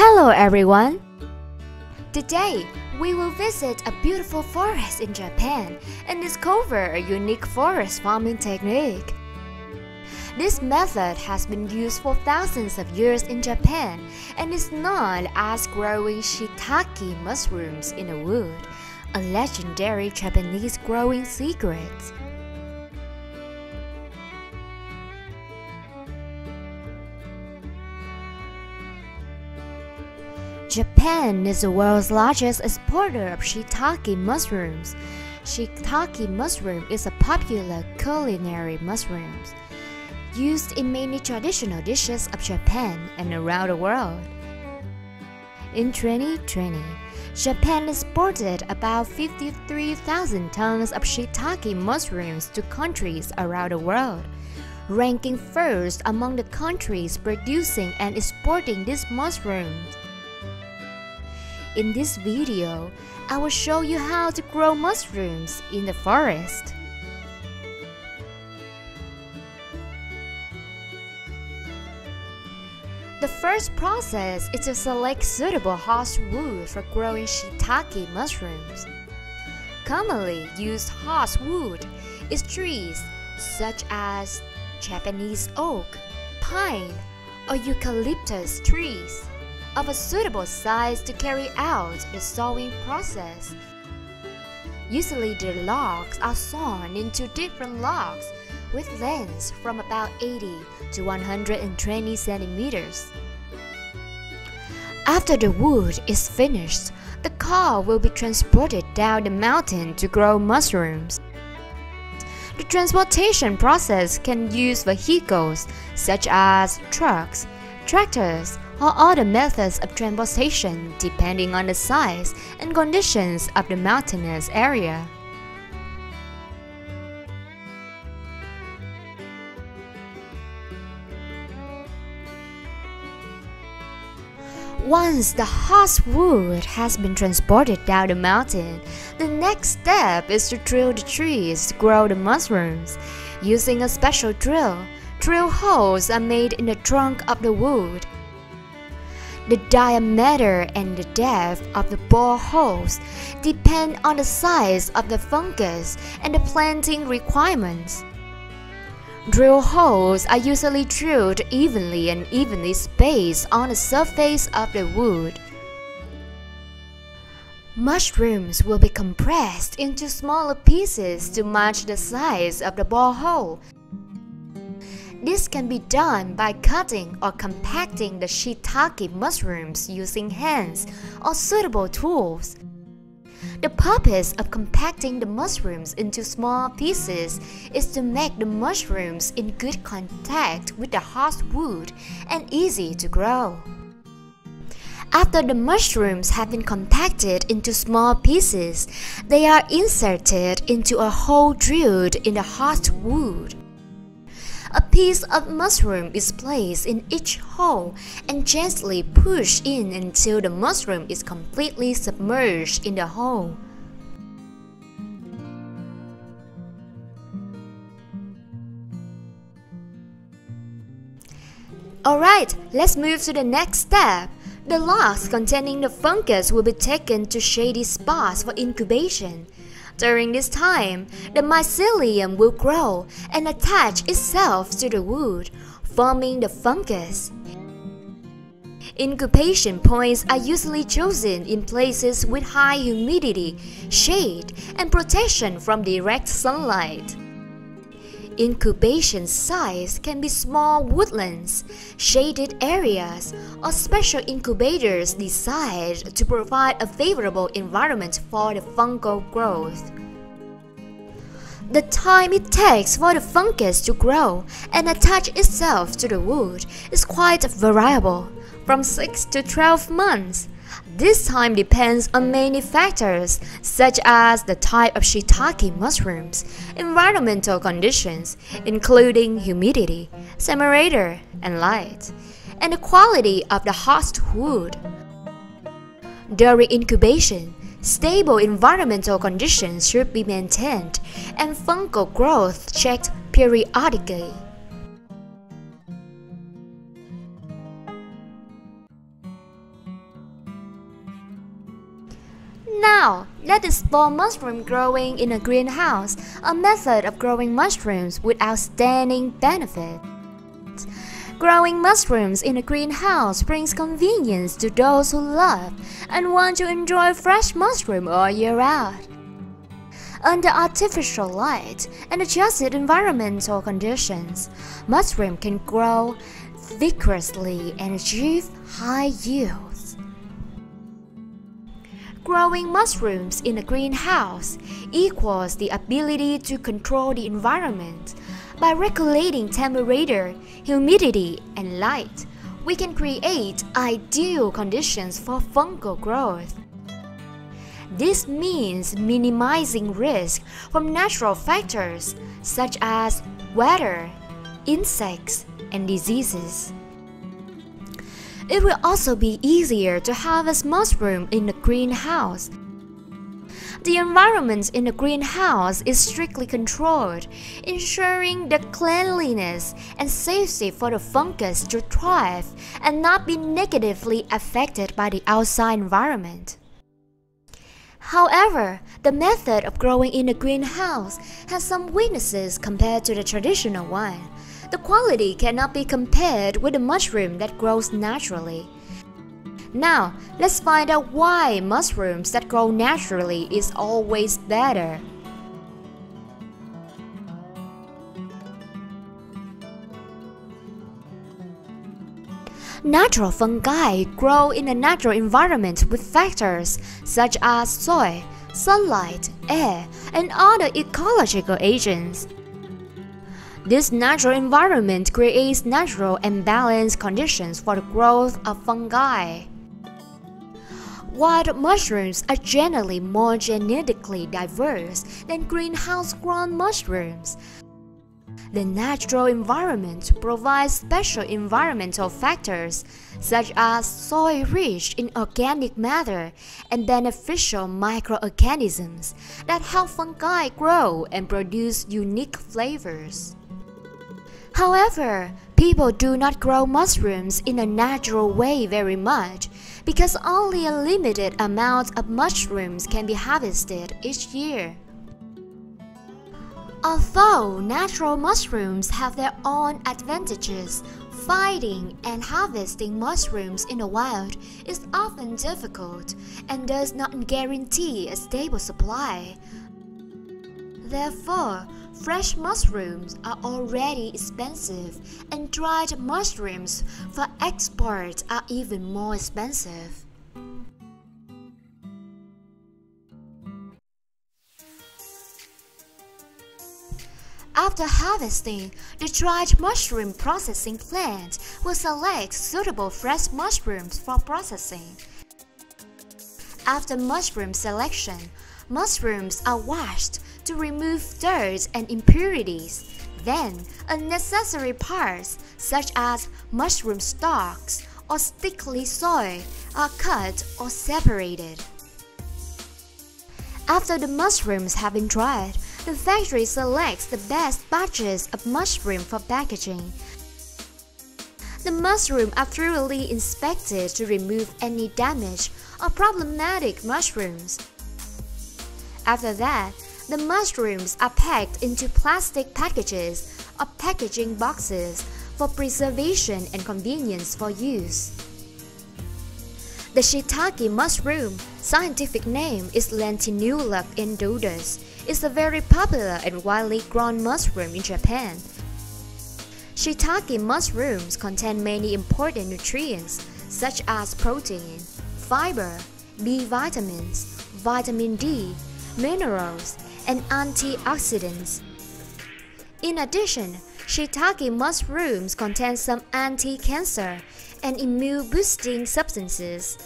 Hello everyone! Today, we will visit a beautiful forest in Japan and discover a unique forest farming technique. This method has been used for thousands of years in Japan and is known as growing shiitake mushrooms in the wood, a legendary Japanese growing secret. Japan is the world's largest exporter of shiitake mushrooms. Shiitake mushroom is a popular culinary mushroom used in many traditional dishes of Japan and around the world. In 2020, Japan exported about 53,000 tons of shiitake mushrooms to countries around the world, ranking first among the countries producing and exporting these mushrooms. In this video, I will show you how to grow mushrooms in the forest. The first process is to select suitable host wood for growing shiitake mushrooms. Commonly used host wood is trees such as Japanese oak, pine, or eucalyptus trees of a suitable size to carry out the sawing process. Usually the logs are sawn into different logs with lengths from about 80 to 120 centimeters. After the wood is finished, the car will be transported down the mountain to grow mushrooms. The transportation process can use vehicles such as trucks, tractors, or other methods of transportation depending on the size and conditions of the mountainous area. Once the host wood has been transported down the mountain, the next step is to drill the trees to grow the mushrooms. Using a special drill, drill holes are made in the trunk of the wood. The diameter and the depth of the bore holes depend on the size of the fungus and the planting requirements. Drill holes are usually drilled evenly and evenly spaced on the surface of the wood. Mushrooms will be compressed into smaller pieces to match the size of the borehole. This can be done by cutting or compacting the shiitake mushrooms using hands or suitable tools. The purpose of compacting the mushrooms into small pieces is to make the mushrooms in good contact with the host wood and easy to grow. After the mushrooms have been compacted into small pieces, they are inserted into a hole drilled in the host wood. A piece of mushroom is placed in each hole and gently pushed in until the mushroom is completely submerged in the hole. Alright, let's move to the next step. The logs containing the fungus will be taken to shady spots for incubation. During this time, the mycelium will grow and attach itself to the wood, forming the fungus. Incubation points are usually chosen in places with high humidity, shade, and protection from direct sunlight. Incubation sites can be small woodlands, shaded areas, or special incubators designed to provide a favorable environment for the fungal growth. The time it takes for the fungus to grow and attach itself to the wood is quite variable, from 6 to 12 months. This time depends on many factors, such as the type of shiitake mushrooms, environmental conditions, including humidity, temperature, and light, and the quality of the host wood. During incubation, stable environmental conditions should be maintained and fungal growth checked periodically. Now, let's explore mushroom growing in a greenhouse, a method of growing mushrooms with outstanding benefits. Growing mushrooms in a greenhouse brings convenience to those who love and want to enjoy fresh mushroom all year round. Under artificial light and adjusted environmental conditions, mushroom can grow vigorously and achieve high yields. Growing mushrooms in a greenhouse equals the ability to control the environment. By regulating temperature, humidity, and light, we can create ideal conditions for fungal growth. This means minimizing risk from natural factors such as weather, insects, and diseases. It will also be easier to harvest mushroom in the greenhouse. The environment in the greenhouse is strictly controlled, ensuring the cleanliness and safety for the fungus to thrive and not be negatively affected by the outside environment. However, the method of growing in a greenhouse has some weaknesses compared to the traditional one. The quality cannot be compared with the mushroom that grows naturally. Now, let's find out why mushrooms that grow naturally is always better. Natural fungi grow in a natural environment with factors such as soil, sunlight, air, and other ecological agents. This natural environment creates natural and balanced conditions for the growth of fungi. Wild mushrooms are generally more genetically diverse than greenhouse-grown mushrooms. The natural environment provides special environmental factors such as soil rich in organic matter and beneficial microorganisms that help fungi grow and produce unique flavors. However, people do not grow mushrooms in a natural way very much because only a limited amount of mushrooms can be harvested each year. Although natural mushrooms have their own advantages, finding and harvesting mushrooms in the wild is often difficult and does not guarantee a stable supply. Therefore, fresh mushrooms are already expensive, and dried mushrooms for export are even more expensive. After harvesting, the dried mushroom processing plant will select suitable fresh mushrooms for processing. After mushroom selection, mushrooms are washed to remove dirt and impurities. Then, unnecessary parts such as mushroom stalks or sticky soil are cut or separated. After the mushrooms have been dried, the factory selects the best batches of mushroom for packaging. The mushrooms are thoroughly inspected to remove any damaged or problematic mushrooms. After that, the mushrooms are packed into plastic packages or packaging boxes for preservation and convenience for use. The shiitake mushroom, scientific name is Lentinula indudus, is a very popular and widely grown mushroom in Japan. Shiitake mushrooms contain many important nutrients such as protein, fiber, B vitamins, vitamin D, minerals, and antioxidants. In addition, shiitake mushrooms contain some anti-cancer and immune-boosting substances.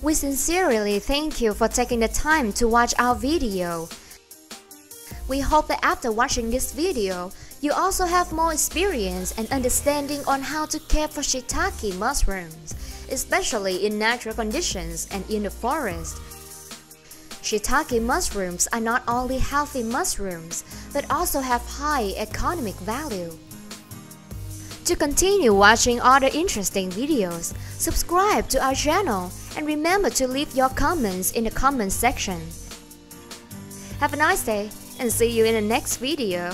We sincerely thank you for taking the time to watch our video. We hope that after watching this video, you also have more experience and understanding on how to care for shiitake mushrooms, especially in natural conditions and in the forest. Shiitake mushrooms are not only healthy mushrooms, but also have high economic value. To continue watching other interesting videos, subscribe to our channel and remember to leave your comments in the comment section. Have a nice day and see you in the next video.